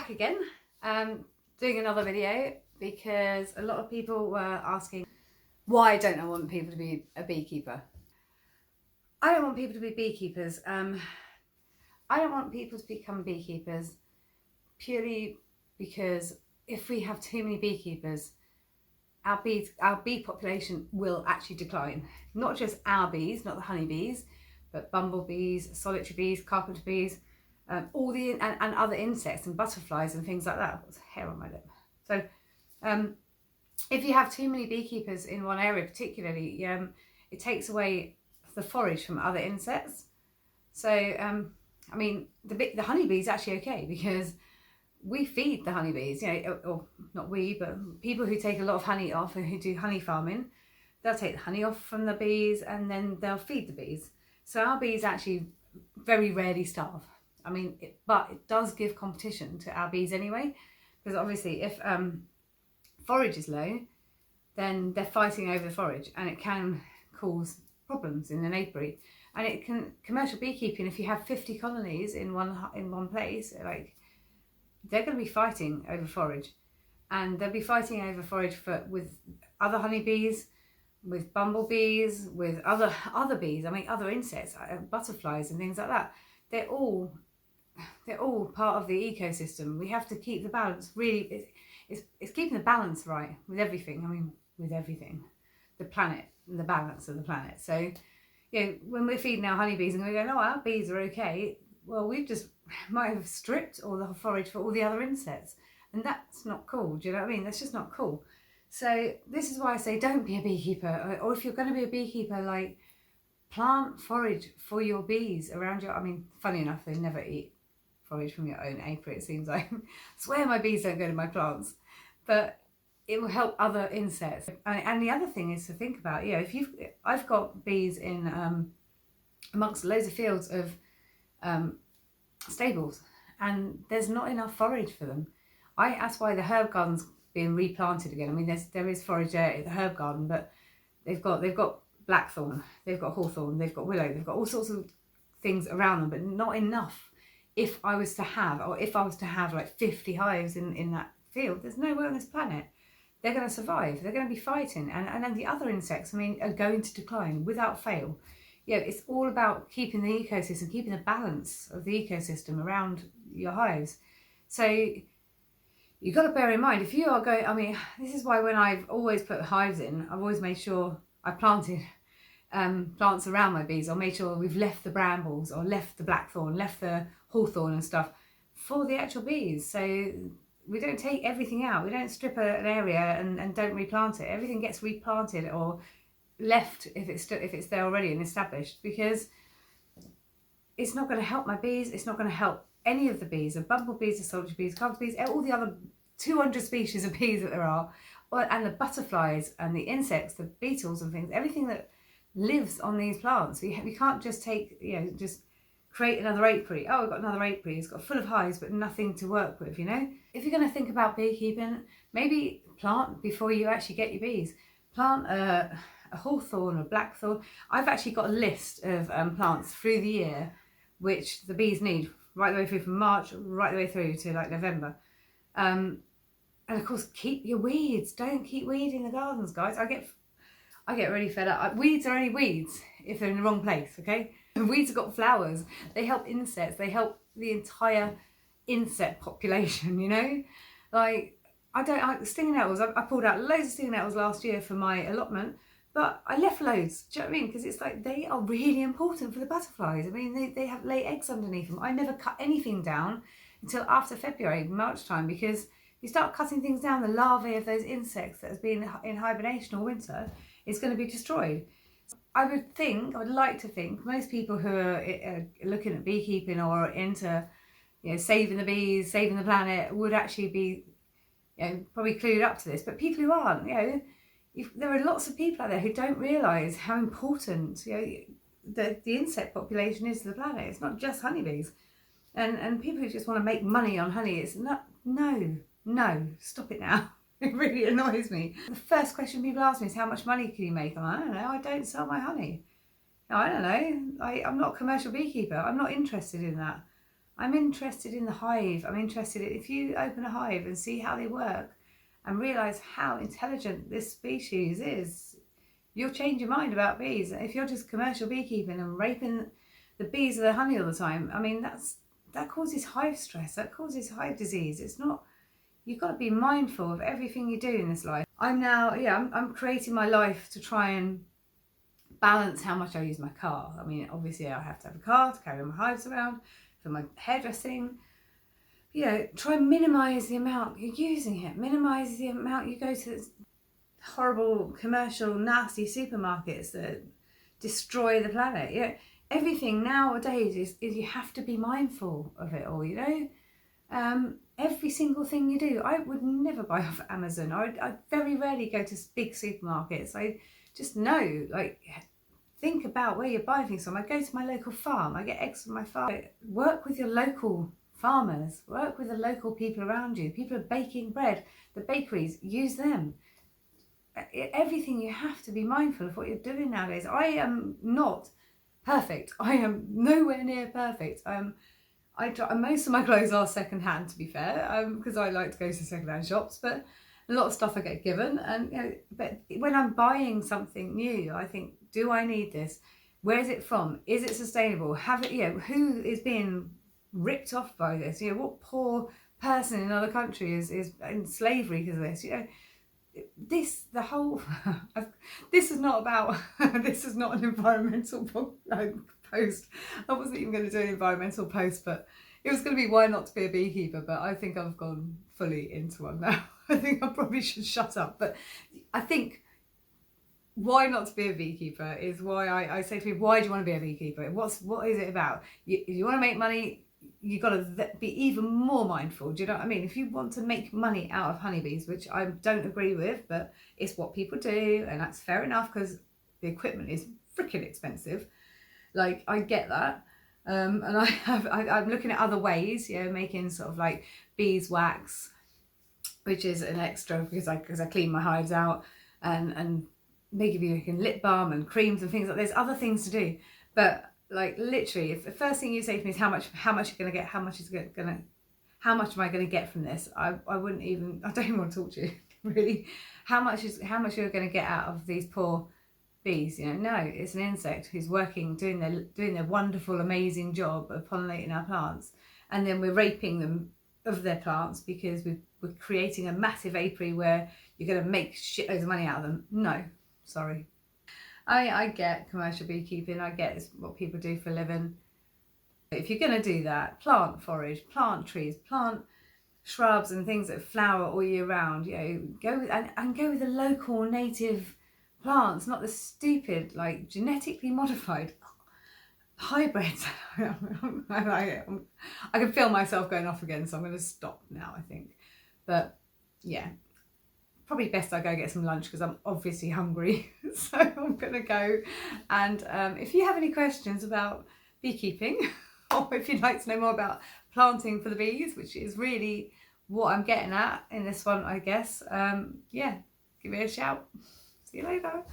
back again, doing another video because a lot of people were asking why don't I want people to be a beekeeper. I don't want people to be beekeepers. I don't want people to become beekeepers purely because if we have too many beekeepers, our bee population will actually decline. Not just our bees, not the honeybees, but bumblebees, solitary bees, carpenter bees, all the and other insects and butterflies and things like that. What's hair on my lip? So if you have too many beekeepers in one area particularly, it takes away the forage from other insects. So I mean the honeybees actually okay because we feed the honeybees, or not we, but people who take a lot of honey off and who do honey farming, they'll take the honey off from the bees and then they'll feed the bees. So our bees actually very rarely starve. I mean, but it does give competition to our bees anyway, because obviously if forage is low, then they're fighting over the forage and it can cause problems in an apiary. And it can, commercial beekeeping, if you have 50 colonies in one place, like, they're going to be fighting over forage, and they'll be fighting over forage with other honeybees, with bumblebees, with other bees. I mean, other insects, butterflies and things like that. They're all part of the ecosystem. We have to keep the balance. Really, it's keeping the balance right with everything. I mean, with everything, the planet and the balance of the planet. So, when we're feeding our honeybees and we're going, oh, our bees are okay. Well, we've just might have stripped all the forage for all the other insects, and that's not cool. Do you know what I mean? That's just not cool. So this is why I say don't be a beekeeper, or if you're going to be a beekeeper, like, plant forage for your bees around your. I mean, funny enough, they never eat forage from your own apiary. It seems like I swear my bees don't go to my plants, but it will help other insects. And the other thing is to think about. I've got bees in amongst loads of fields of stables, and there's not enough forage for them. That's why the herb garden's being replanted again. I mean, there is forage there at the herb garden, but they've got blackthorn, they've got hawthorn, they've got willow, they've got all sorts of things around them, but not enough. If I was to have like 50 hives in that field, there's no way on this planet they're going to survive. They're going to be fighting, and then the other insects, I mean, are going to decline without fail. It's all about keeping the ecosystem, keeping the balance of the ecosystem around your hives. So you've got to bear in mind, if you are going, I mean, this is why when I've always put hives in, I've always made sure I planted plants around my bees, or made sure we've left the brambles, or left the blackthorn, left the hawthorn and stuff for the actual bees. So we don't take everything out. We don't strip an area and don't replant it. Everything gets replanted or left if it's there already and established, because it's not going to help my bees. It's not going to help any of the bees, the bumblebees, the solitary bees, carpenter bees, all the other 200 species of bees that there are, and the butterflies and the insects, the beetles and things, everything that lives on these plants. We can't just take, just create another apiary. Oh, we've got another apiary. It's got full of hives but nothing to work with. If you're going to think about beekeeping, maybe plant before you actually get your bees. Plant a hawthorn or blackthorn. I've actually got a list of plants through the year which the bees need, right the way through from March right the way through to like November. And of course, keep your weeds. Don't keep weeding the gardens, guys. I get really fed up. Weeds are only weeds if they're in the wrong place, okay? And weeds have got flowers. They help insects. They help the entire insect population, Like, stinging nettles. I pulled out loads of stinging nettles last year for my allotment, but I left loads. Do you know what I mean? Because it's like, they are really important for the butterflies. I mean, they have lay eggs underneath them. I never cut anything down until after February, March time, because you start cutting things down, the larvae of those insects that has been in hibernation all winter is going to be destroyed. I would like to think most people who are looking at beekeeping or into, saving the bees, saving the planet, would actually be, probably clued up to this. But people who aren't, there are lots of people out there who don't realise how important, the insect population is to the planet. It's not just honeybees, and people who just want to make money on honey. It's not. No, stop it now. It really annoys me. The first question people ask me is, how much money can you make? I don't know. I don't sell my honey. No, I don't know. I'm not a commercial beekeeper. I'm not interested in that. I'm interested in the hive. I'm interested in, if you open a hive and see how they work and realise how intelligent this species is, you'll change your mind about bees. If you're just commercial beekeeping and raping the bees of the honey all the time, I mean, that causes hive stress, that causes hive disease. It's not, you've got to be mindful of everything you do in this life. I'm creating my life to try and balance how much I use my car. I mean, obviously I have to have a car to carry my hives around, for my hairdressing. You know, try and minimise the amount you're using it, minimise the amount you go to horrible commercial nasty supermarkets that destroy the planet. You know, everything nowadays is you have to be mindful of it all, you know. Every single thing you do. I would never buy off Amazon. I very rarely go to big supermarkets. I just know, like, think about where you're buying things from. I go to my local farm. I get eggs from my farm. Work with your local farmers. Work with the local people around you. People are baking bread. The bakeries, use them. Everything, you have to be mindful of what you're doing nowadays. I am not perfect. I am nowhere near perfect. Most of my clothes are second hand, to be fair, because I like to go to second hand shops, but a lot of stuff I get given. And you know, but when I'm buying something new, I think, do I need this? Where is it from? Is it sustainable? Have it, you know, who is being ripped off by this? You know, what poor person in another country is in slavery because of this? You know, this is not about this is not an environmental post. I wasn't even going to do an environmental post, but it was going to be why not to be a beekeeper, but I think I've gone fully into one now. I think I probably should shut up. But I think why not to be a beekeeper is why I say to people, why do you want to be a beekeeper? What is it about? If you want to make money, you've got to be even more mindful. Do you know what I mean? If you want to make money out of honeybees, which I don't agree with, but it's what people do, and that's fair enough because the equipment is freaking expensive. Like, I get that. And I'm looking at other ways, you know, making sort of like beeswax, which is an extra because I clean my hives out, and making lip balm and creams and things like. There's other things to do, but like literally, if the first thing you say to me is how much you're gonna get, how much am I gonna get from this? I don't even want to talk to you really. How much you're gonna get out of these poor bees? You know, no, it's an insect who's working, doing their wonderful, amazing job of pollinating our plants, and then we're raping them of their plants because we're creating a massive apiary where you're going to make shitloads of money out of them. No, sorry. I get commercial beekeeping. I get it's what people do for a living. If you're going to do that, plant forage, plant trees, plant shrubs and things that flower all year round. You know, go with the local native plants, not the stupid, like, genetically modified hybrids. I can feel myself going off again, so I'm going to stop now, I think. But yeah, probably best I go get some lunch because I'm obviously hungry. So I'm going to go. And if you have any questions about beekeeping, or if you'd like to know more about planting for the bees, which is really what I'm getting at in this one, I guess, yeah, give me a shout. See you later.